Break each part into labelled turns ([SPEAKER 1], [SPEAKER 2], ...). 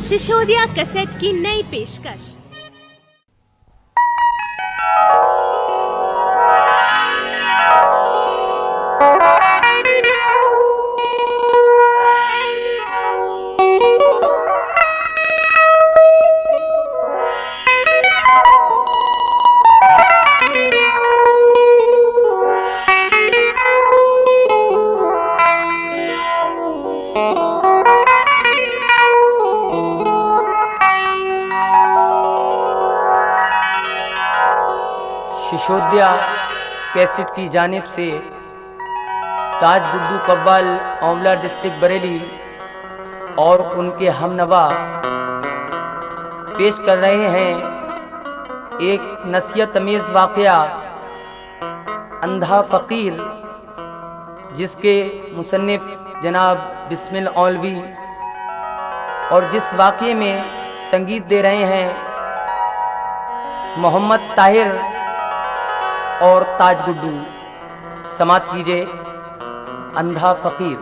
[SPEAKER 1] Sisodia cassette की नई पेशकश।
[SPEAKER 2] शिशोदिया कैसेट की जानिब से ताज गुड्डू कव्वाल आंवला डिस्ट्रिक्ट बरेली और उनके हमनवा पेश कर रहे हैं एक नसीहत तमीज़ वाक़या अंधा फ़कीर, जिसके मुसन्निफ़ जनाब बिस्मिल औलवी और जिस वाक़े में संगीत दे रहे हैं मोहम्मद ताहिर और ताज गुड्डू। समात कीजिए अंधा फ़कीर।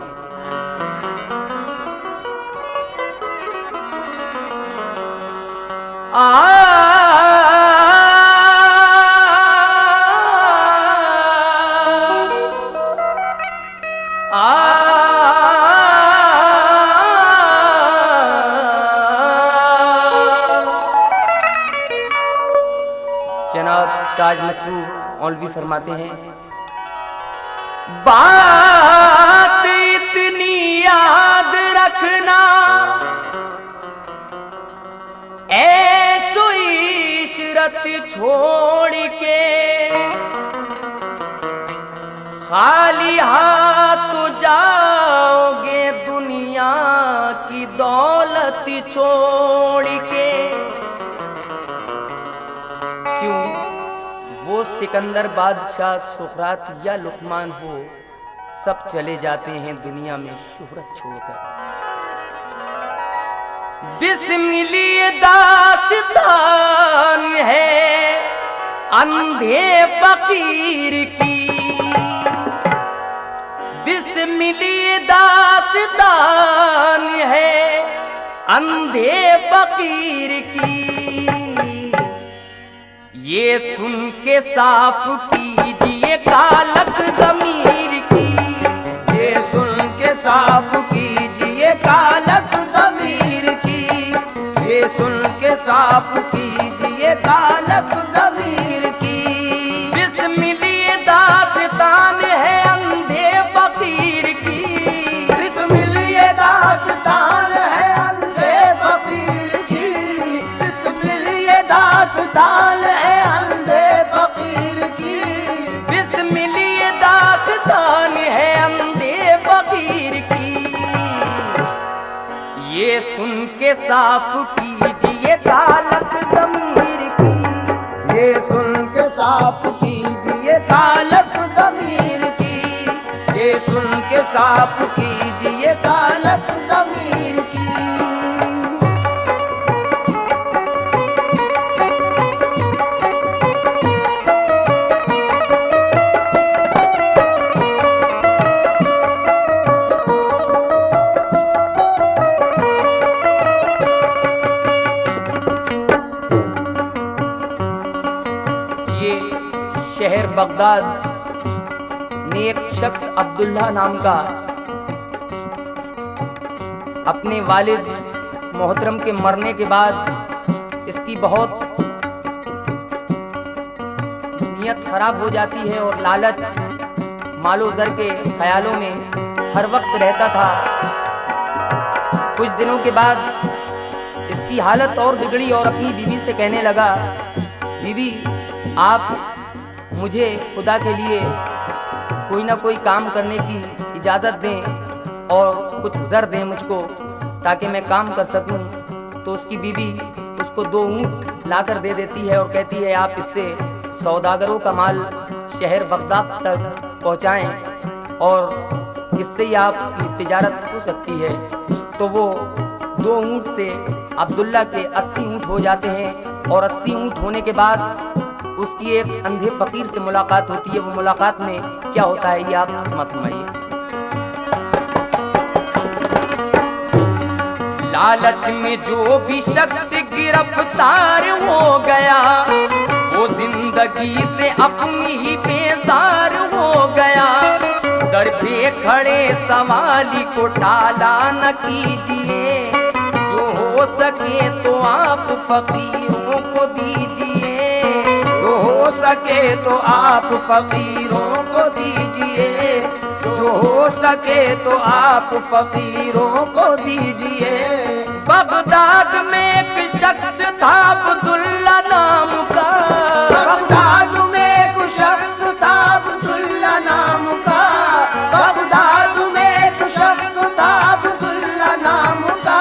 [SPEAKER 2] जनाब ताज मसरूर मौलवी फरमाते हैं, बात इतनी याद रखना ऐसो इशरत छोड़ के, खाली हाथ जाओगे दुनिया की दौलत छोड़ के। क्यों वो सिकंदर बादशाह सुकरात या लुकमान हो, सब चले जाते हैं दुनिया में शोहरत छोड़कर। बिस्मिल्लाह दास्तान है अंधे फकीर की, बिस्मिल्लाह दास्तान है अंधे फकीर की। ये सुन के साफ कीजिए कालक ज़मीर की,
[SPEAKER 3] ये सुन के साफ कीजिए कालक ज़मीर की, ये सुन के साफ कीजिए कालक ज़मीर की।
[SPEAKER 2] बिस्मिल्लाह दास्तान है अंधे फकीर की,
[SPEAKER 3] बिस्मिल्लाह दास्तान है अंधे फकीर की, बिस्मिल्लाह दास्तान है अंधे फकीर की,
[SPEAKER 2] बिस्मिल्लाह दास्तान है अंधे फकीर की। ये सुन के साफ कीजिए कालक ज़मीर की,
[SPEAKER 3] ये सुन के साफ कीजिए कालक ज़मीर की, ये सुन के साफ कीजिए कालक ज़मीर की।
[SPEAKER 2] ये शहर बगदाद में एक शख्स अब्दुल्ला नाम का अपने वालिद मोहतरम के मरने के बाद इसकी बहुत नीयत खराब हो जाती है और लालच मालो ज़र के ख्यालों में हर वक्त रहता था। कुछ दिनों के बाद इसकी हालत और बिगड़ी और अपनी बीवी से कहने लगा, बीवी आप मुझे खुदा के लिए कोई ना कोई काम करने की इजाज़त दें और कुछ ज़र दें मुझको ताकि मैं काम कर सकूं। तो उसकी बीवी उसको 2 ऊँट लाकर दे देती है और कहती है आप इससे सौदागरों का माल शहर बगदाद तक पहुंचाएं और इससे ही आपकी तिजारत हो सकती है। तो वो 2 ऊँट से अब्दुल्ला के 80 ऊँट हो जाते हैं और 80 ऊँट होने के बाद उसकी एक अंधे फकीर से मुलाकात होती है। वो मुलाकात में क्या होता है ये आप समझ फरमाइए। लालच में जो भी शख्स गिरफ्तार हो गया, वो जिंदगी से अपनी ही बेजार हो गया। दर पे खड़े सवाली को टाला न कीजिए, जो हो सके तो आप फकीरों को दीजिए।
[SPEAKER 3] जो हो सके तो आप फकीरों को दीजिए, जो हो सके तो आप फकीरों को दीजिए।
[SPEAKER 2] बगदाद में एक शख्स था अब्दुल्ला नाम का,
[SPEAKER 3] बगदाद में एक शख्स था अब्दुल्ला नाम का, बगदाद में एक शख्स था अब्दुल्ला नाम का,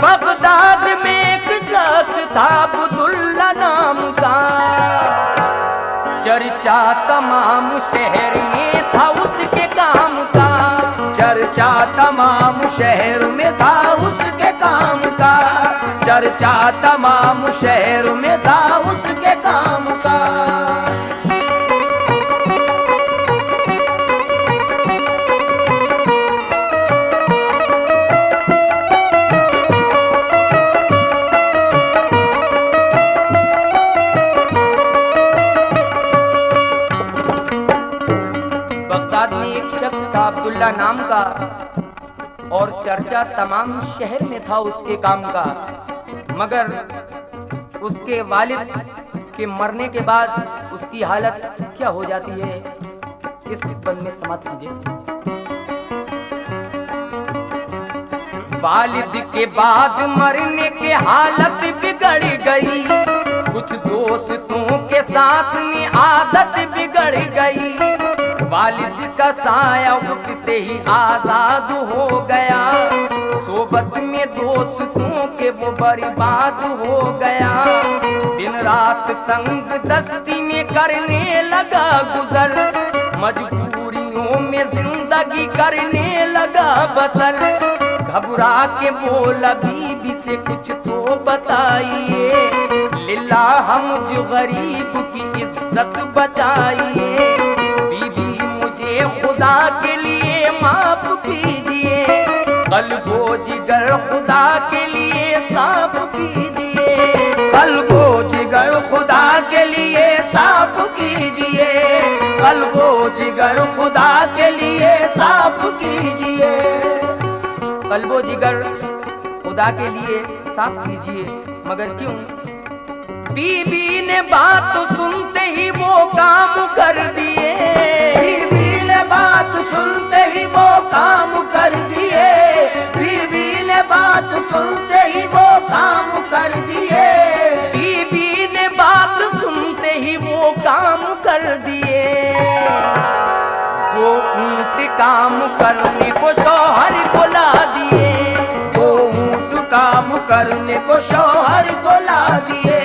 [SPEAKER 2] बगदाद में एक शख्स था अब्दुल्ला नाम का। चर्चा तमाम शहर में था उसके काम का,
[SPEAKER 3] चर्चा तमाम शहर में था उसके काम का, चर्चा तमाम शहर में था उसके काम का।
[SPEAKER 2] बगदाद में एक शख्स था अब्दुल्ला नाम का, और चर्चा तमाम शहर में था उसके काम का। मगर उसके वालिद के मरने के बाद उसकी हालत क्या हो जाती है, इस बंद में समाप्त कीजिए। वालिद के बाद मरने के हालत बिगड़ गई, कुछ दोस्तों के साथ में आदत बिगड़ गई। वालिद का साया उठते ही आजाद हो गया, सोबत में दोस्तों के वो बर्बाद हो गया। दिन रात तंग दस्ती में करने लगा गुजर, मजबूरियों में जिंदगी करने लगा बसर। घबरा के बोला बीबी से कुछ तो बताइए, लिल्लाह मुझ गरीब की इज्जत बचाइए। बीबी मुझे खुदा के लिए माफ कीजिए, कल्बो जिगर खुदा के लिए साफ कीजिए।
[SPEAKER 3] कल्बो जिगर खुदा के लिए साफ कीजिए, कल्बो जिगर खुदा के लिए साफ कीजिए।
[SPEAKER 2] कल्बो जिगर खुदा के लिए साफ कीजिए। मगर क्यों? बीबी ने बात सुनते ही वो काम कर दिए,
[SPEAKER 3] बीवी ने बात सुनते ही वो काम कर दिए, बीवी ने बात सुनते ही वो काम कर दिए,
[SPEAKER 2] बीबी ने बात सुनते ही वो काम कर दिए। वो ऊंट काम करने को शौहर को ला दिए,
[SPEAKER 3] वो ऊंट काम करने को शौहर को ला दिए,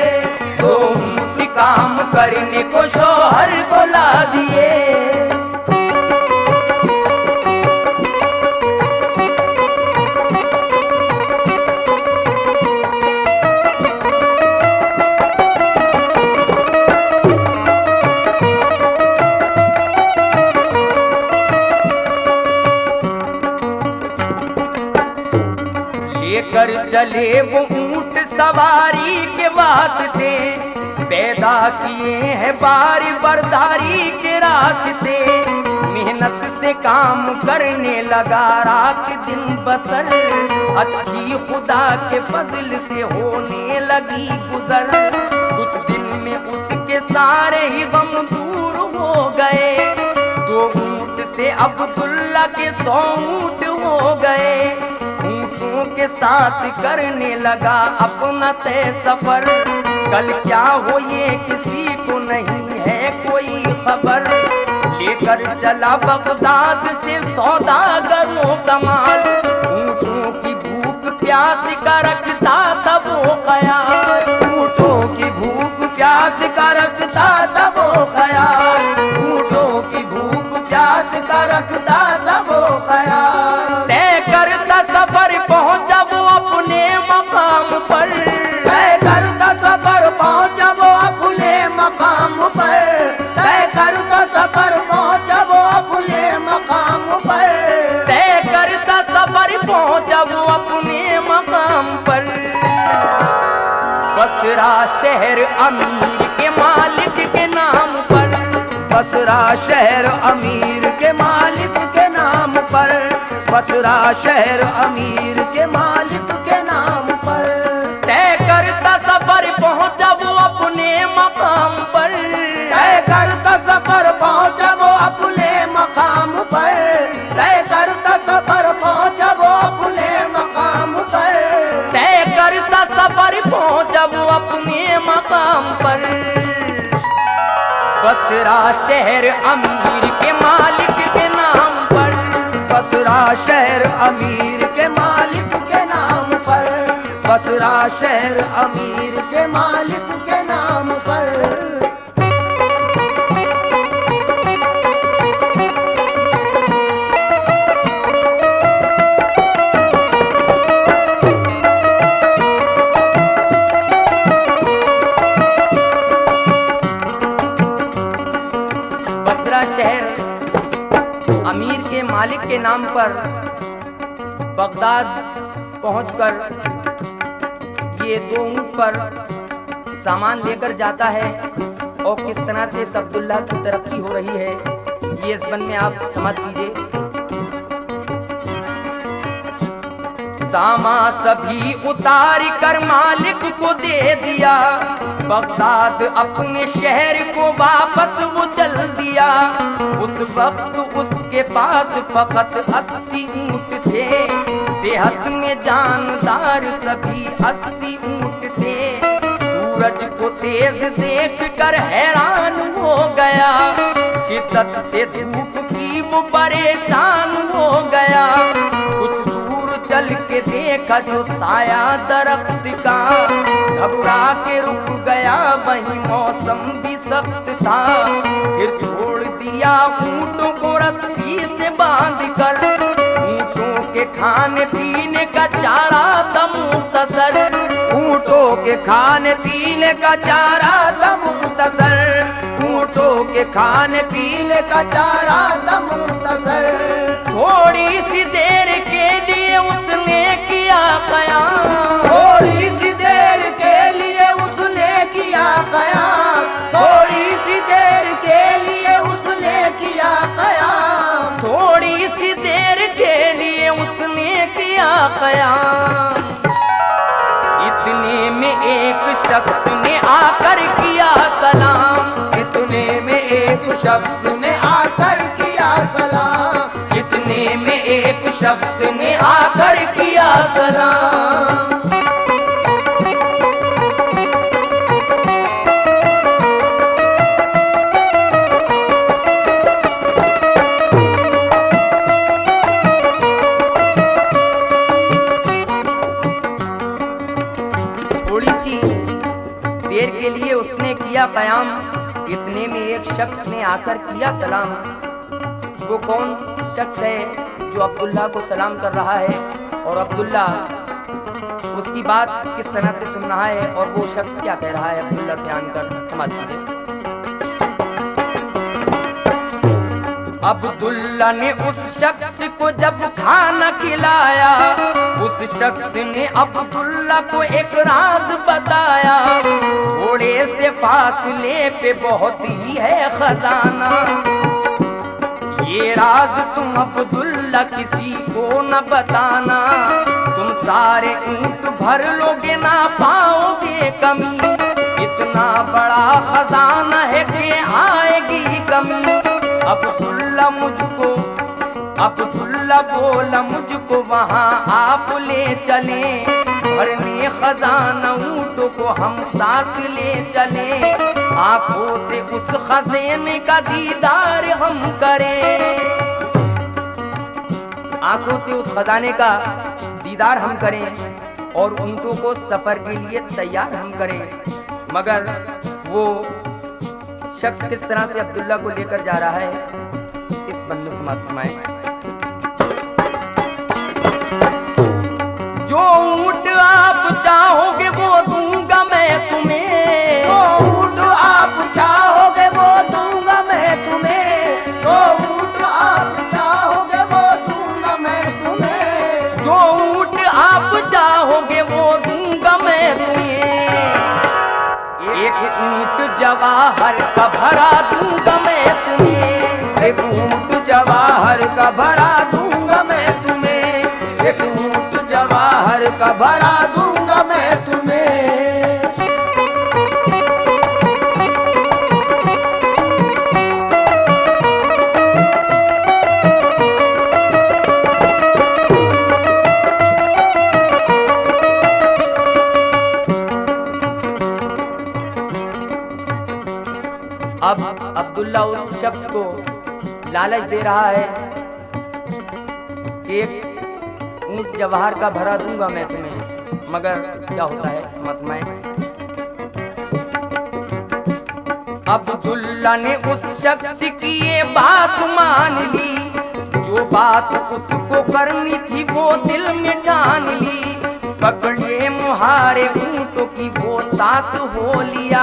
[SPEAKER 2] वो ऊंट काम करने को शौहर को ला दिए। लेकर चले वो ऊंट सवारी के वास्ते, पैदा किए हैं बारी बरदारी के रास्ते। मेहनत से काम करने लगा रात दिन बसर, अच्छी खुदा के फजल से होने लगी गुजर। कुछ दिन में उसके सारे ही गम दूर हो गए, 2 ऊंट से अब्दुल्ला के 100 ऊंट हो गए। ऊंटों के साथ करने लगा अपना तय सफर, कल क्या हो ये किसी को नहीं है कोई खबर। लेकर चला बगदाद से सौदागरों का माल, ऊंटों की भूख प्यास का रखता था वो ख्याल,
[SPEAKER 3] ऊंटों की भूख प्यास का रखता था वो ख्याल, ऊंटों की भूख प्यास का रखता था वो ख्याल।
[SPEAKER 2] तय करता सफर पहुंचा वो अपने मकाम पर,
[SPEAKER 3] तय करता सफर पहुंचा वो अपने मकाम पर, तय करता सफर पहुंचा वो अपने मकाम पर,
[SPEAKER 2] तय करता सफर पहुंचा वो अपने मकाम बसरा शहर अमीर के मालिक के नाम पर,
[SPEAKER 3] बसरा शहर अमीर के मालिक के नाम पर, बसरा शहर अमीर के मालिक के नाम पर।
[SPEAKER 2] तय करता सफर पहुंचा वो अपने मकाम पर,
[SPEAKER 3] तय करता सफर पहुंचा वो अपने मकाम पर, तय करता सफर पहुंचा वो अपने मकाम पर,
[SPEAKER 2] तय करता सफर पहुंचा वो अपने मकाम पर। बसरा शहर अमीर के मालिक के नाम पर,
[SPEAKER 3] बसरा शहर अमीर के मालिक के नाम पर, बसरा शहर अमीर के मालिक के नाम पर।
[SPEAKER 2] बसरा शहर अमीर के मालिक के नाम पर बगदाद पहुंचकर ये 2 ऊंट पर सामान लेकर जाता है और किस तरह से अब्दुल्ला की तरक्की हो रही है ये इस बन में आप समझ लीजिए। सामा सभी उतार कर मालिक को दे दिया, बगदाद अपने शहर को वापस वो चल दिया। उस वक्त उसके पास फकत 80 ऊंट थे, सेहत में जानदार सभी 80 ऊंट थे। सूरज को तेज देख कर हैरान हो गया, शिद्दत से धूप की वो परेशान हो गया। कुछ दूर चल के देखा जो साया दरख्त का, घबरा के रुक गया वही मौसम भी सख्त था। फिर छोड़ दिया ऊँटों को रस्सी से बांध कर, ऊँटों के खाने पीने का चारा था मुख्तसर,
[SPEAKER 3] ऊँटों के खाने पीने का चारा था मुख्तसर, ऊँटों के खाने पीने का चारा था मुख्तसर।
[SPEAKER 2] थोड़ी सी देर के लिए उसने किया कयाम,
[SPEAKER 3] थोड़ी सी देर के लिए उसने किया कयाम, थोड़ी सी देर के लिए उसने किया कयाम,
[SPEAKER 2] थोड़ी सी देर के लिए उसने किया कयाम। इतने में एक शख्स ने आकर किया सलाम,
[SPEAKER 3] इतने में एक शख्स ने आकर किया सलाम,
[SPEAKER 2] इतने में एक शख्स ने आकर किया सलाम। थोड़ी सी देर के लिए उसने किया कयाम, इतने में एक शख्स ने आकर किया सलाम। वो कौन शख्स है जो अब्दुल्ला को सलाम कर रहा है और अब्दुल्ला उसकी बात किस तरह से सुन रहा है और वो शख्स क्या कह रहा है अब्दुल्ला से आनकर समझ लीजिए। अब्दुल्ला ने उस शख्स को जब खाना खिलाया, उस शख्स ने अब्दुल्ला को एक राज बताया। थोड़े से फासले पे बहुत ही है खजाना, ये राज तुम अब्दुल्ला किसी को न बताना। तुम सारे ऊंट भर लोगे ना पाओगे कमी, इतना बड़ा खजाना है कि आएगी कमी। अब्दुल्ला बोला मुझको वहाँ आप ले चले, भरने खजाना ऊँटों को हम साथ ले चले। आंखों से उस खजाने का दीदार हम करें, आंखों से उस खजाने का दीदार हम करें और ऊँटों को सफर के लिए तैयार हम करें। मगर वो शख्स किस तरह से अब्दुल्ला को लेकर जा रहा है इस बंद में समाप्त फरमाएं। जो ऊँट आप चाहोगे वो दूंगा मैं तुम्हें,
[SPEAKER 3] जो ऊँट आप चाहोगे वो दूंगा मैं तुम्हें, जो ऊँट आप चाहोगे वो दूंगा मैं तुम्हें,
[SPEAKER 2] जो ऊँट आप चाहोगे वो दूंगा मैं तुम्हें। जवाहर का भरा दूंगा मैं तुम्हें,
[SPEAKER 3] एक ऊंट जवाहर का भरा दूंगा मैं तुम्हें, एक ऊंट जवाहर का भरा दूंगा मैं तुम्हें।
[SPEAKER 2] अब अब्दुल्ला उस शख्स को लालच दे रहा है कि एक ऊंट जवाहर का भरा दूंगा मैं तुम्हें, मगर क्या होता है समझ में। अब्दुल्ला ने उस शख्स की ये बात मान ली, जो बात उसको करनी थी वो दिल में ठान ली। पकड़े मुहारे ऊंटों की वो साथ हो लिया,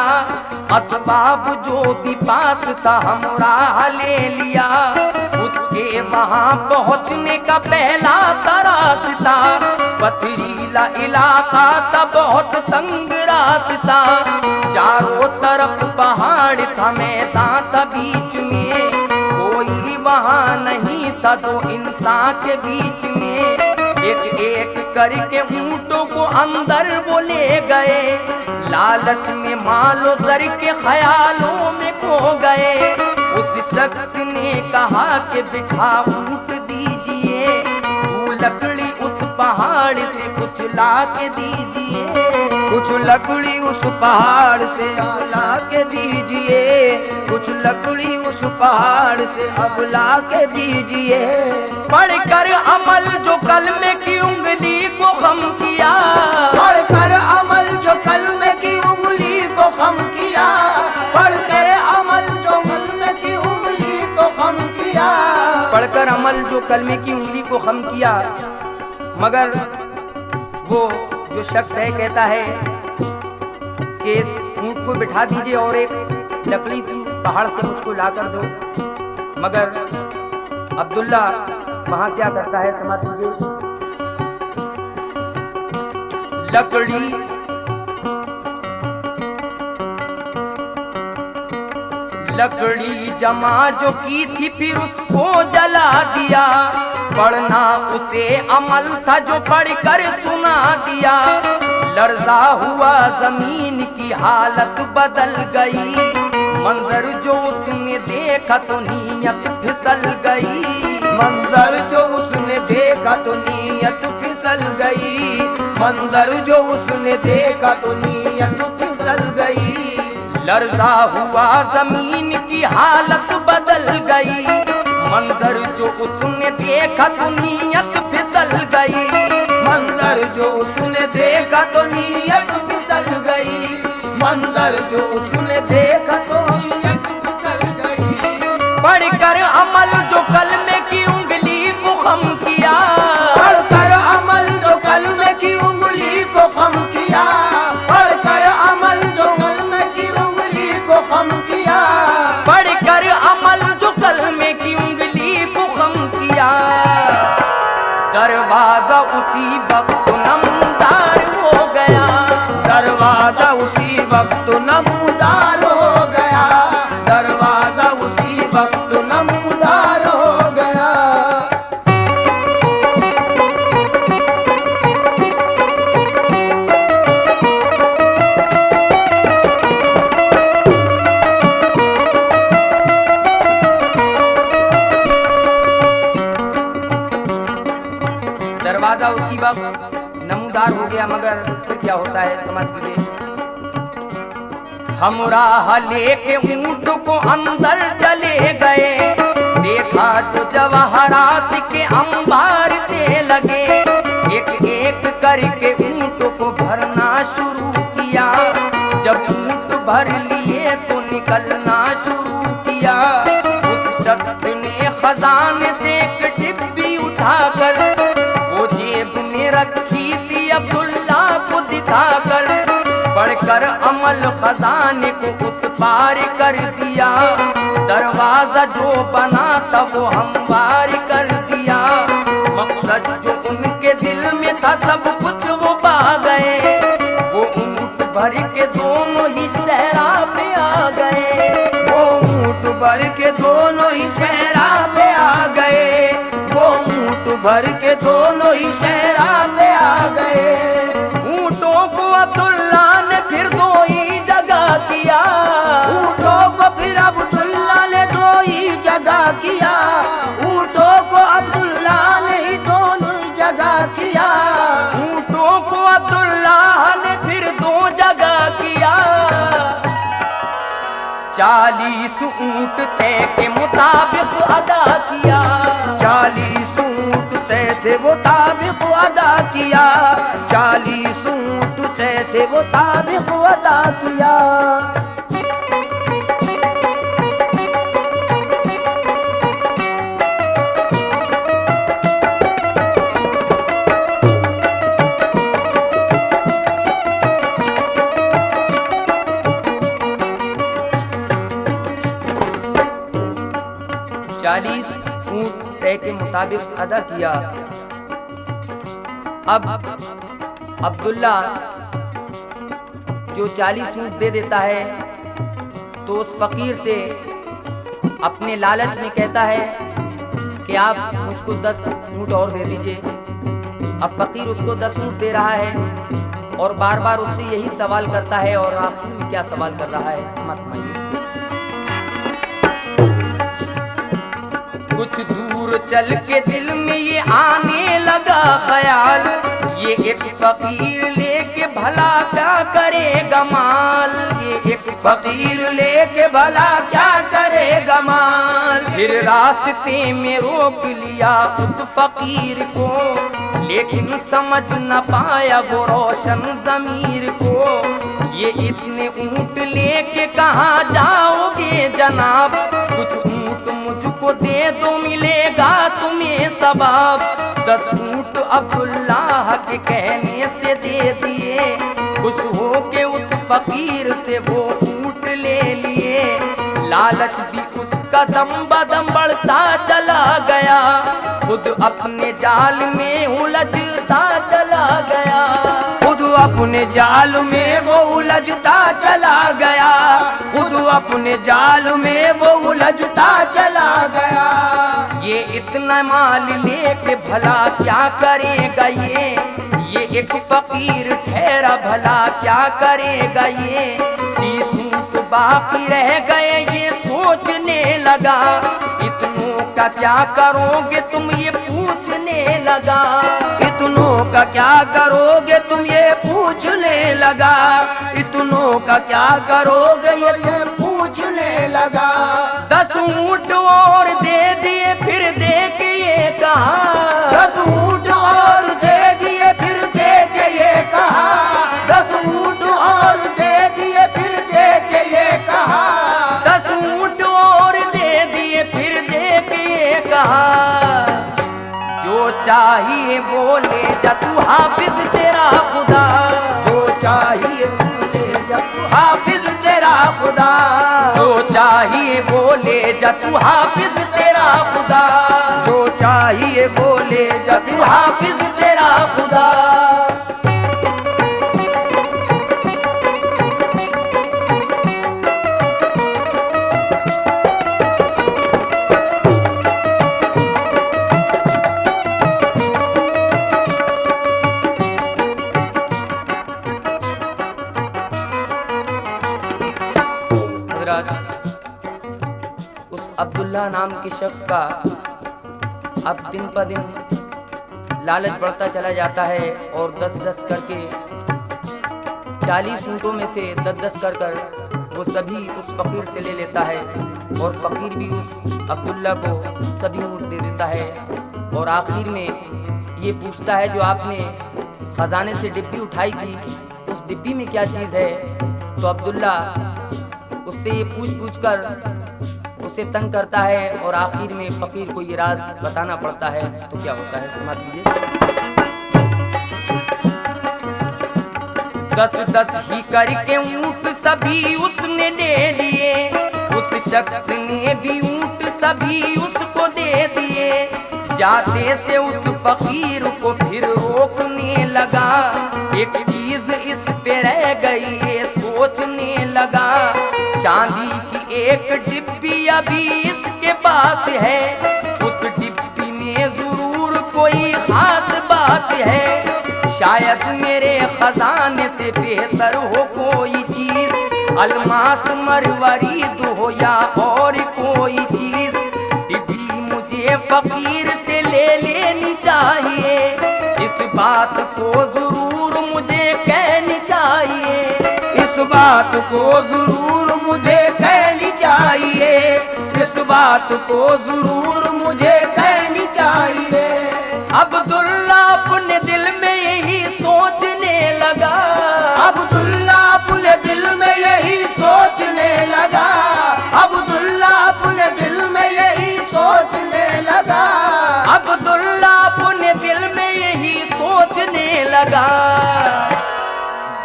[SPEAKER 2] असबाब जो भी पास था हमराह ले लिया। उसके वहां पहुंचने का पहला रास्ता पथरीला इलाका था, बहुत तंग रास्ता। चारों तरफ पहाड़ था, मैदान था बीच में, कोई वहां नहीं था दो इंसान के बीच में। एक एक करके ऊंटों को अंदर वो ले गए, लालच में मालो जर के ख्यालों में खो गए। उस शख्स ने कहा कि बिठा ऊंट दीजिए, तू लकड़ी उस पहाड़ से कुछ ला के दीजिए,
[SPEAKER 3] कुछ लकड़ी उस पहाड़ से ला के दीजिए, कुछ लकड़ी उस पहाड़ से अब ला के दीजिए।
[SPEAKER 2] पढ़कर अमल जो कलमे की उंगली को खम किया,
[SPEAKER 3] पढ़कर अमल जो कलमे की उंगली को खम किया, पढ़कर अमल जो कलमे की उंगली को खम किया,
[SPEAKER 2] पढ़कर अमल जो कलमे की उंगली को खम किया। मगर वो जो शख्स है कहता है कि इस ऊंट को बिठा दीजिए और एक लकड़ी सी पहाड़ से मुझको ला कर दो। मगर अब्दुल्ला वहां क्या करता है समझ लीजिए। लकड़ी जमा जो की थी फिर उसको जला दिया, पढ़ना उसे अमल था जो पढ़कर सुना दिया। लर्जा हुआ जमीन की हालत बदल गई, मंजर जो उसने देखा तो नीयत फिसल गई,
[SPEAKER 3] मंजर जो उसने देखा तो नीयत फिसल गई, मंजर जो उसने देखा तो नीयत फिसल गई।
[SPEAKER 2] लर्जा हुआ जमीन की हालत बदल गई, मंजर जो उसने देखा तो नीयत फिसल गई,
[SPEAKER 3] मंजर जो उसने देखा तो नीयत फिसल गई, मंजर जो उसने देखा तो नीयत फिसल गई।
[SPEAKER 2] पढ़कर अमल जो कलमे की उंगली को खम किया,
[SPEAKER 3] पढ़कर अमल जो कलमे की उंगली को खम किया, पढ़कर अमल जो कलमे की उंगली को खम किया,
[SPEAKER 2] पढ़कर अमल जो कलमे की उंगली को खम किया। दरवाजा उसी वक्त नमदार हो गया,
[SPEAKER 3] दरवाजा उसी वक्त नमदार हो गया, दरवाजा उसी वक्त नमदार हो गया।
[SPEAKER 2] दरवाजा उसी वक्त नमूदार हो गया। मगर फिर क्या होता है समझ लीजिए। हमराह लेके ऊंट को अंदर चले गए, देखा जो जवाहरात के अंबार थे लगे, एक एक करके ऊंट को भरना शुरू किया। जब ऊंट भर लिए तो निकलना शुरू किया। उस शख्स ने खजाने से एक डिब्बी उठाकर वो जेब में रखी थी अब्दुल्ला को दिखाकर, पढ़कर अमल खजाने को उस पार कर दिया। दरवाजा जो बना था वो हमवार कर दिया। मकसद जो उनके दिल में था सब कुछ वो पा गए। वो ऊंट भर के दोनों ही सहरा पे आ गए।
[SPEAKER 3] वो ऊंट भर के दोनों ही सहरा पे आ गए। वो ऊंट भर के दोनों ही सहरा पे आ गए।
[SPEAKER 2] ऊंटों को अब्दुल्ला ने फिर दो ही जगह किया।
[SPEAKER 3] ऊंटों को फिर अब्दुल्ला ने दो ही जगह किया। ऊंटों को अब्दुल्ला ने ही दोनों ही जगह किया।
[SPEAKER 2] ऊंटों को अब्दुल्ला ने फिर दो जगह किया। 40 ऊंट तय के मुताबिक अदा किया।
[SPEAKER 3] 40 ऊंट तय थे वो ताबिक अदा किया। 40 ऊंट तय थे वो ताबिक अदा किया।
[SPEAKER 2] 40 ऊंट तय के मुताबिक अदा किया। अब अब्दुल्ला जो 40 ऊंट दे देता है तो उस फकीर से अपने लालच में कहता है कि आप मुझको 10 ऊंट और दे दीजिए। अब फकीर उसको 10 ऊंट दे रहा है और बार बार उससे यही सवाल करता है। और आखिर में क्या सवाल कर रहा है मत मानिए। कुछ दूर चल के दिल में ये आने लगा ख्याल, ये एक फकीर लेके भला क्या करेगा माल। ये एक
[SPEAKER 3] फकीर लेके भला क्या करेगा माल।
[SPEAKER 2] फिर रास्ते में रोक लिया उस फकीर को, लेकिन समझ न पाया वो रोशन ज़मीर को। ये इतने ऊंट लेके कहाँ जाओगे जनाब, कुछ ऊंट मुझको दे दो मिलेगा तुम्हें सवाब। 10 ऊंट अब्दुल्लाह के कहने से दे दिए, खुश हो के उस फकीर से वो ऊंट ले लिए। लालच भी उसका दम बदम बढ़ता चला गया, खुद अपने जाल में उलझता चला गया।
[SPEAKER 3] खुद अपने जाल में वो उलझता चला गया। खुद अपने जाल में वो उलझता चला गया।
[SPEAKER 2] ये इतना माल लेके भला क्या करेगा ये एक फकीर ठहरा भला क्या करेगा ये। 30 ऊंट बाकी रह गए ये सोचने लगा, इतनों का क्या करोगे तुम ये पूछने लगा।
[SPEAKER 3] इतनों का क्या करोगे तुम ये पूछने लगा। इतनों का क्या करोगे ये पूछने लगा।
[SPEAKER 2] 10 ऊंट और दे दिए फिर दे के ये कहा।
[SPEAKER 3] 10 ऊंट और दे दिए फिर दे के ये कहा। 10 ऊंट और दे दिए फिर दे के ये कहा।
[SPEAKER 2] 10 ऊंट और दे दिए फिर दे के ये कहा। जो चाहिए बोले जा तू हाफिज तेरा खुदा।
[SPEAKER 3] जो चाहिए बोले जा तू हाफिज तेरा खुदा।
[SPEAKER 2] जो चाहिए बोले जा तू हाफिज तेरा खुदा।
[SPEAKER 3] जो चाहिए बोले जा
[SPEAKER 2] तू हाफिज तेरा खुदा। उस अब्दुल्ला नाम के शख्स का अब दिन पर दिन लालच बढ़ता चला जाता है और 10-10 करके 40 ऊँटों में से 10-10 कर वो सभी उस फकीर से ले लेता है और फकीर भी उस अब्दुल्ला को सभी ऊँट दे देता है। और आखिर में ये पूछता है जो आपने खजाने से डिब्बी उठाई थी उस डिब्बी में क्या चीज़ है। तो अब्दुल्ला उससे ये पूछ कर उसे तंग करता है और आखिर में फकीर को ये राज बताना पड़ता है। तो क्या होता है सुना दीजिए। 10-10 ही करके ऊंट सभी उसने ले लिए, उस शख्स ने भी ऊंट सभी उसको दे दिए। जाते से उस फकीर को फिर रोकने लगा, एक चीज इस पे रह गई चांदी की एक डिब्बी अभी इसके पास है, उस डिब्बी में जरूर कोई खास बात है। शायद मेरे खजाने से बेहतर हो कोई चीज, अलमास मरवरीद हो या और कोई चीज। डिब्बी मुझे फकीर से ले लेनी चाहिए, इस बात को जरूर मुझे कहनी चाहिए।
[SPEAKER 3] इस बात को जरूर मुझे कहनी चाहिए, इस बात को जरूर मुझे कहनी चाहिए।
[SPEAKER 2] अब्दुल्ला अपने दिल में यही सोचने लगा,
[SPEAKER 3] अब्दुल्ला अपने दिल में यही सोचने लगा, अब्दुल्ला अपने दिल में यही सोचने लगा,
[SPEAKER 2] अब्दुल्ला अपने दिल में यही सोचने लगा।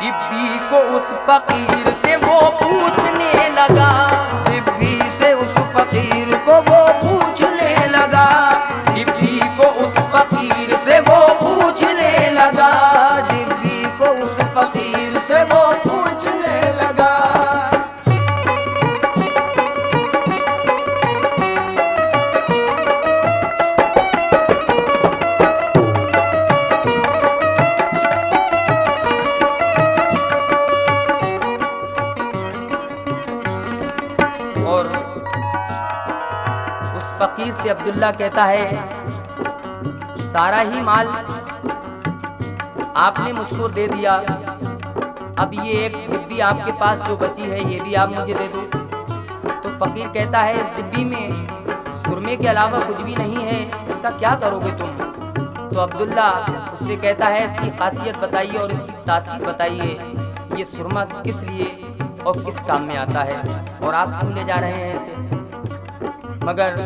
[SPEAKER 2] डिब्बी को उस फकीर से वो पूछने लगा,
[SPEAKER 3] डिब्बी से उस फकीर को वो पूछने लगा,
[SPEAKER 2] डिब्बी को उस फकीर
[SPEAKER 3] से वो पूछने लगा, डिब्बी को उस फकीर से वो पूछने लगा।
[SPEAKER 2] और उस फकीर से अब्दुल्ला कहता है, सारा ही माल आपने मुझको दे दिया, अब ये एक डिब्बी आपके पास जो बची है ये भी आप मुझे दे दो। तो फकीर कहता है, इस डिब्बी में सुरमे के अलावा कुछ भी नहीं है, इसका क्या करोगे तुम? तो अब्दुल्ला उससे कहता है, इसकी खासियत बताइए और इसकी तासीर बताइए, ये सुरमा किस लिए और किस काम में आता है और आप क्यों ले जा रहे हैं इसे? मगर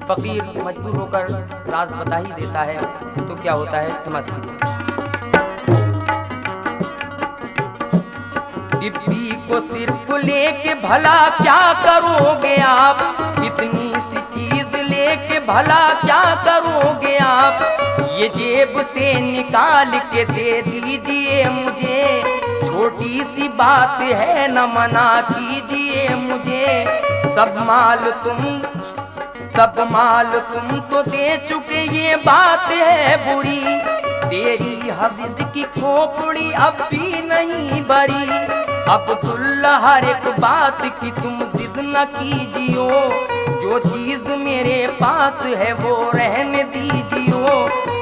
[SPEAKER 2] फकीर मजबूर होकर राज बता ही देता है। तो क्या होता है समझ लीजिए। डिब्बी को सिर्फ लेके भला क्या करोगे आप, इतनी सी चीज लेके भला क्या करोगे आप? ये जेब से निकाल के दे दीजिए मुझे, छोटी सी बात है न मना कीजिए मुझे। सब माल तुम तो दे चुके, ये बात है बुरी, तेरी हफ्ज की खोपड़ी अब भी नहीं भरी। अब्दुल्ला हर एक बात की तुम जिद न कीजियो, जो चीज मेरे पास है वो रहने दीजियो।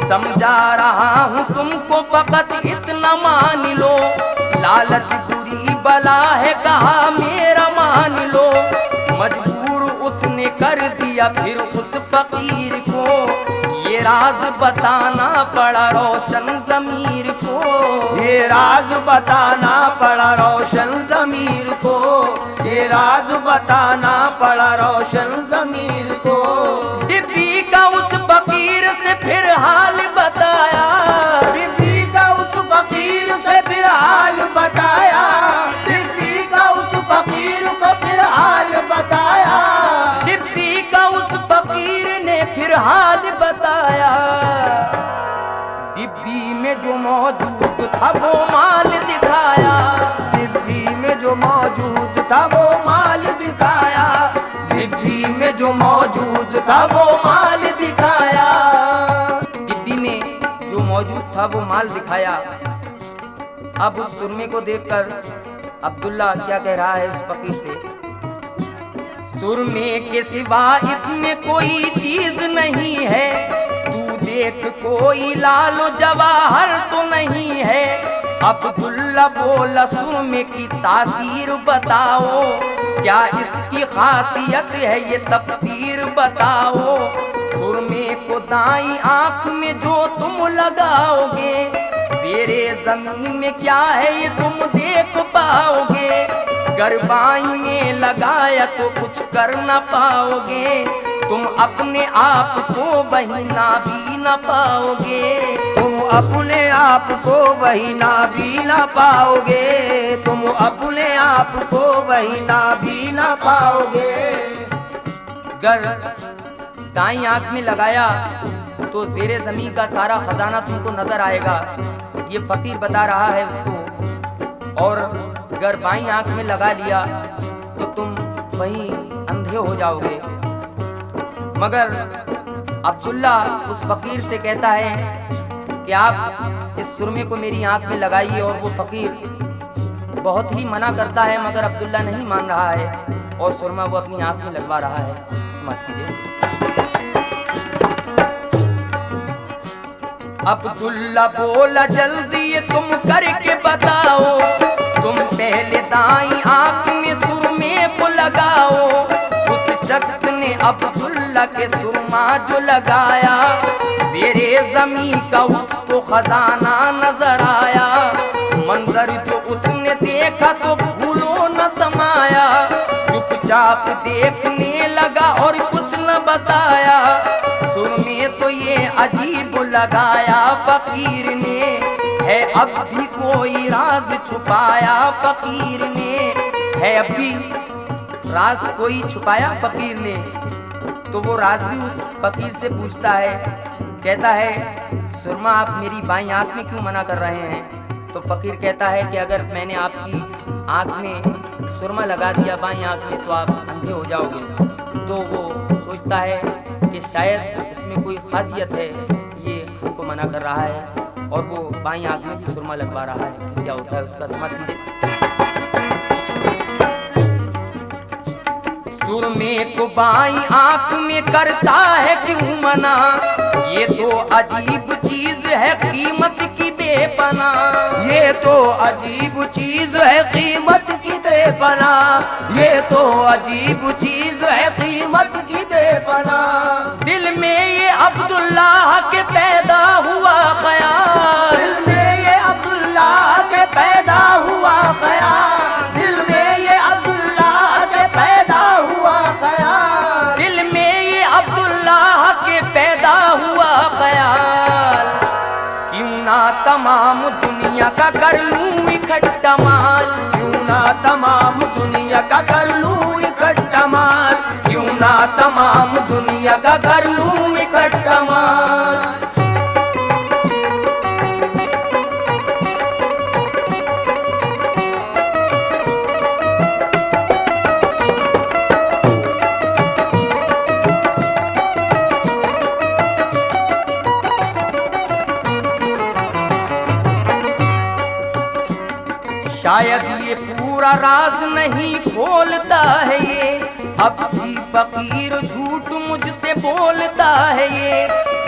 [SPEAKER 2] समझा रहा हूँ तुमको, फकत इतना मान लो, लालच बुरी बला है कहा मेरा मान लो। मजबूर उसने कर दिया फिर उस फकीर को, ये राज बताना पड़ा रोशन ज़मीर को,
[SPEAKER 3] ये राज बताना पड़ा रोशन ज़मीर को, ये राज बताना पड़ा रोशन ज़मीर को।
[SPEAKER 2] डिब्बी का उस फकीर से फिर हाल बताया,
[SPEAKER 3] डिब्बी का उस फकीर से फिर हाल बताया, डिब्बी का उस फकीर को फिर हाल बताया,
[SPEAKER 2] डिब्बी का उस फकीर ने फिर हाल बताया। डिब्बी में जो मौजूद था वो माल दिखाया,
[SPEAKER 3] डिब्बी में जो मौजूद था वो माल दिखाया, डिब्बी में जो मौजूद था वो माल दिखाया।
[SPEAKER 2] डिब्बी में जो मौजूद था वो माल दिखाया। अब उस सुरमे को देखकर अब्दुल्ला क्या कह रहा है उस फकीर से, सुरमे के सिवा इसमें कोई चीज नहीं है, तू देख कोई लालो जवाहर तो नहीं है। अब्दुल्ला बोला, सुरमे की तासीर बताओ, क्या इसकी खासियत है ये तफसीर बताओ। सुरमे को दाई आंख में जो तुम लगाओगे, तेरे जमीन में क्या है ये तुम देख पाओगे। गरबाई में लगाया तो कुछ कर न पाओगे, तुम अपने आप को वही ना भी न पाओगे,
[SPEAKER 3] तुम अपने आप को वही ना भी ना पाओगे, तुम अपने आप को वही ना भी ना पाओगे।
[SPEAKER 2] गर दाई आंख में लगाया तो ज़ेरे ज़मीन का सारा खजाना तुमको नजर आएगा, ये फकीर बता रहा है उसको। और गर बाई आंख में लगा लिया तो तुम वहीं अंधे हो जाओगे। मगर अब्दुल्ला उस फकीर से कहता है कि आप इस सुरमे को मेरी आंख में लगाइए, और वो फकीर बहुत ही मना करता है, मगर अब्दुल्ला नहीं मान रहा है और सुरमा वो अपनी आंख में लगवा रहा है। समाप्त कीजिए। अब्दुल्ला बोला जल्दी ये तुम करके बताओ, तुम पहले दाई आंख में सुरमे को लगाओ। उस शख्स ने अब्दुल्ला के सुरमा जो लगाया, ज़ेरे ज़मीं का उसको खजाना नजर आया। मंजर जो उसने देखा तो भूलो न समाया, चुपचाप देखने लगा और कुछ न बताया। सुरमे तो ये अजीब लगाया फकीर ने, है अब भी कोई राज छुपाया फकीर ने, है अब भी राज कोई छुपाया फकीर ने। तो वो राज भी उस फकीर से पूछता है, कहता है सुरमा आप मेरी बाईं आंख में क्यों मना कर रहे हैं? तो फकीर कहता है कि अगर मैंने आपकी आंख में सुरमा लगा दिया बाईं आंख में तो आप अंधे हो जाओगे। तो वो सोचता है कि शायद इसमें कोई खासियत है, ये हमको मना कर रहा है, और वो बाईं आंख में भी सुरमा लगवा रहा है। क्या होता है उसका समझ लीजिए। सुरमे को बाईं आंख में करता है क्यों मना, ये तो अजीब चीज है कीमत की बेपना।
[SPEAKER 3] ये तो अजीब चीज है कीमत की बेपना, ये तो अजीब चीज है कीमत की बेपना।
[SPEAKER 2] दिल में ये अब्दुल्लाह के पैदा हुआ ख्याल,
[SPEAKER 3] दिल में ये अब्दुल्लाह के पैदा हुआ ख्याल, दिल में ये अब्दुल्लाह के पैदा हुआ ख्याल,
[SPEAKER 2] दिल में ये अब्दुल्लाह के पैदा हुआ ख्याल। क्यों ना तमाम दुनिया का कर लूं इकट्ठा माल,
[SPEAKER 3] क्यों ना तमाम दुनिया का कर लूं इकट्ठा माल, क्यों ना तमाम दुनिया का कर लूं इकट्ठा माल।
[SPEAKER 2] शायद ये पूरा राज नहीं खोलता है ये, अब भी फकीर झूठ मुझसे बोलता है ये।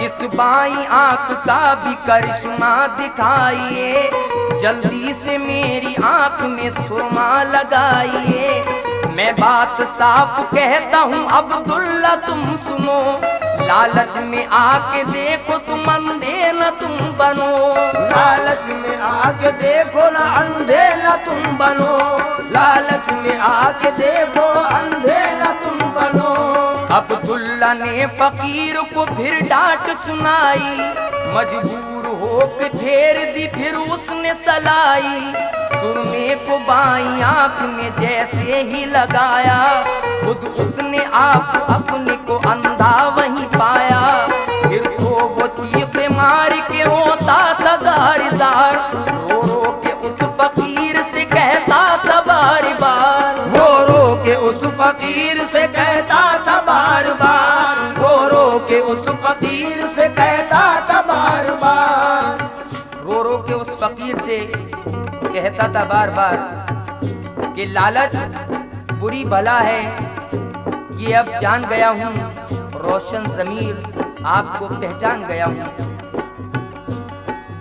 [SPEAKER 2] इस बाईं आंख का भी करिश्मा दिखाइए, जल्दी से मेरी आंख में सुरमा लगाइए। मैं बात साफ कहता हूँ अब्दुल्ला तुम सुनो, लालच में आके देखो तुम अंधे न तुम बनो।
[SPEAKER 3] लालच में आके देखो ना अंधे न तुम बनो, लालच में आके देखो अंधे न तुम बनो।
[SPEAKER 2] अब्दुल्ला ने फकीर को फिर डांट सुनाई, मजबूर होकर फेर दी फिर उसने सलाई। सुरमे को बाईं आंख में जैसे ही लगाया, खुद उसने आप अपने को अंधा वहीं पाया। फिर तो वो चीखे मार के रोता था जार-जार, रो रो के उस फकीर से कहता था बार बार,
[SPEAKER 3] रो रो के उस फकीर से कहता था बार बार, रो रो के उस फकीर से कहता था बार बार,
[SPEAKER 2] रो रो के उस फकीर से कहता था बार बार कि लालच बुरी भला है, ये अब जान गया हूँ। रोशन ज़मीर आपको पहचान गया हूँ।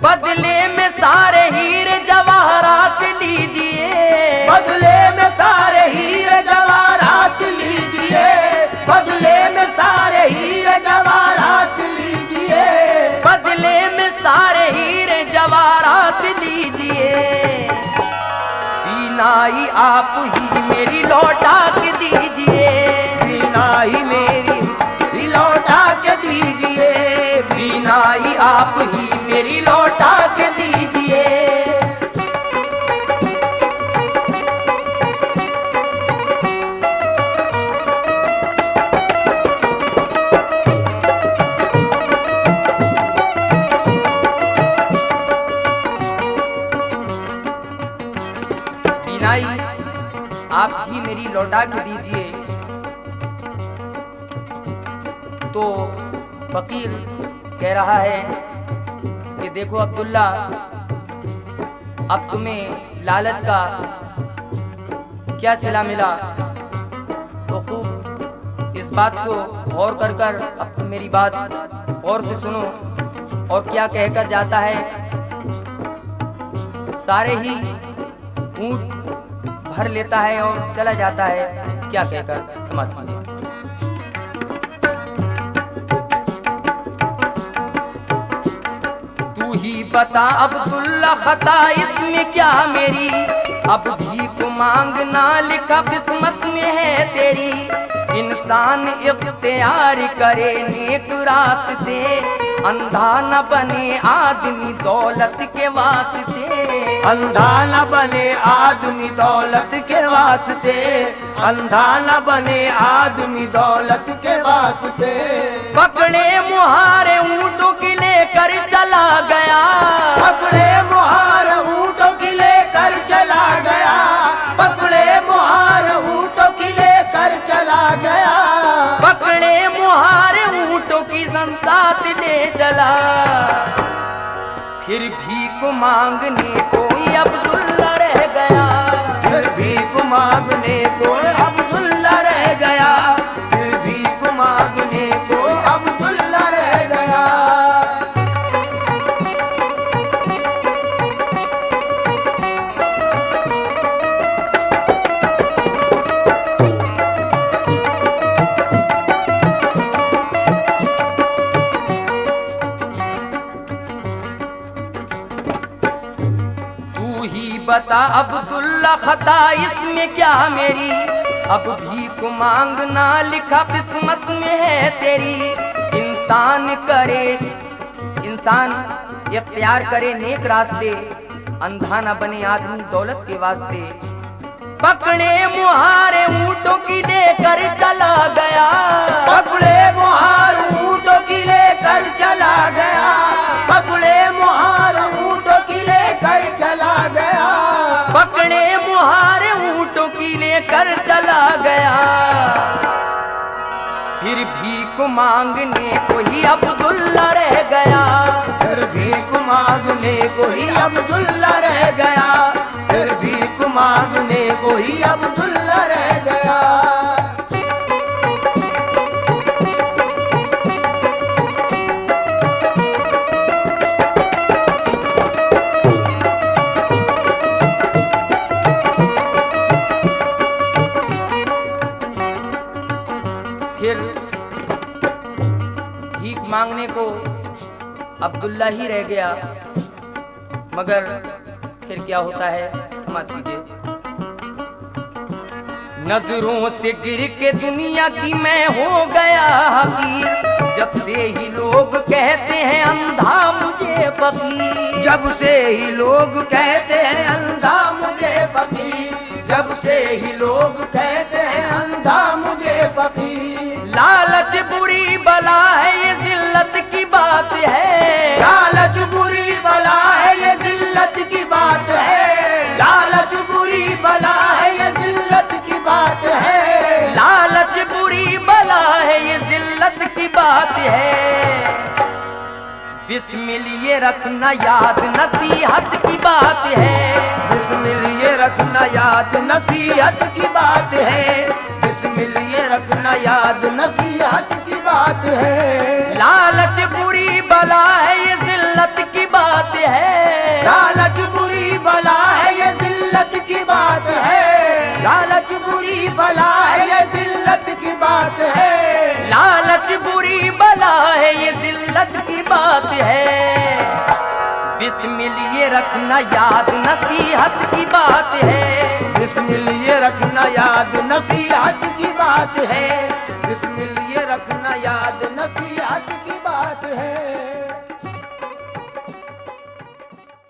[SPEAKER 2] बदले में सारे हीरे जवाहरात लीजिए,
[SPEAKER 3] बदले में सारे हीरे जवाहरात लीजिए, बदले में सारे हीरे जवाहरात लीजिए,
[SPEAKER 2] बदले में सारे हीरे जवाहरात लीजिए। बीनाई आप ही मेरी लौटा के दीजिए,
[SPEAKER 3] बीनाई मेरी लौटा के दीजिए,
[SPEAKER 2] बीनाई आप ही मेरी लौटा के दीजिए। आप ही मेरी लौटा के दीजिए। तो फकीर कह रहा है कि देखो अब्दुल्ला, अब तुम्हें लालच का क्या सिला मिला, तो खूब इस बात को गौर कर कर अब तुम मेरी बात गौर से सुनो। और क्या कहकर जाता है, सारे ही ऊंट भर लेता है और चला जाता है। क्या कहकर समाज कीजिए। तू ही बता अब्दुल्ला, खता इसमें क्या मेरी, अब भीख मांगना लिखा किस्मत में है तेरी। इंसान इख्तियार करे नेक रास्ते, अंधा न बने आदमी दौलत के वास्ते।
[SPEAKER 3] अंधा न बने आदमी दौलत के वास्ते, अंधा न बने आदमी दौलत के वास्ते।
[SPEAKER 2] पकड़े मुहारे ऊँटों की लेकर चला गया,
[SPEAKER 3] पकड़े मुहार ऊँटों की लेकर चला गया, पकड़े मुहार ऊँटों की लेकर चला गया।
[SPEAKER 2] पकड़े मुहारे ऊँटों की संसात ले चला, फिर भीख मांगने कोई अब्दुल्ला रह गया।
[SPEAKER 3] फिर भीख मांगने कोई अब्दुल्ला रह गया, फिर भीख मांगने कोई अब्दुल्ला रह गया।
[SPEAKER 2] बता अब्दुल्ला, खता इसमें क्या मेरी, अब भीख मांगना लिखा किस्मत में है तेरी। इंसान इख्तियार करे नेक रास्ते, अंधा न बने आदमी दौलत के वास्ते। पकड़े मुहारे ऊँटों की लेकर चला गया,
[SPEAKER 3] पकड़े मुहार ऊँटों की लेकर चला गया, पकड़े मुहार ऊँटों की लेकर चला गया।
[SPEAKER 2] पकड़े मुहारे ऊँटों की लेकर चला गया, फिर भीख मांगने को ही अब्दुल्ला रह गया।
[SPEAKER 3] फिर भीख मांगने को ही अब्दुल्ला रह गया, फिर भीख मांगने को ही अब्दुल्ला रह गया।
[SPEAKER 2] फिर भीख मांगने को अब्दुल्ला ही रह गया, मगर फिर क्या होता है समाज कीजिए। नजरों से गिर के दुनिया की मैं हो गया हकीर, जब से ही लोग कहते हैं अंधा मुझे फकीर।
[SPEAKER 3] जब से ही लोग कहते हैं अंधा मुझे फकीर, जब से ही लोग कहते हैं अंधा मुझे फकीर।
[SPEAKER 2] लालच बुरी बला है ये जिल्लत की बात है,
[SPEAKER 3] लालच बुरी बला है ये जिल्लत की बात है, लालच बुरी बला है ये जिल्लत की बात है।
[SPEAKER 2] लालच बुरी बला है ये जिल्लत की बात है। बिस्मिल ये रखना याद नसीहत की बात है,
[SPEAKER 3] बिस्मिल ये रखना याद नसीहत की बात है, बिस्मिल ये रखना याद नसीहत की बात है।
[SPEAKER 2] लालच बुरी बला है ये जिल्लत की बात है,
[SPEAKER 3] लालच बुरी बला है ये जिल्लत की बात है, लालच बुरी बला है ये जिल्लत की बात है।
[SPEAKER 2] लालच बुरी बला है ये जिल्लत की बात है। बिस्मिल ये रखना याद नसीहत की बात है,
[SPEAKER 3] बिस्मिल ये रखना याद नसीहत की बात है, बिस्मिल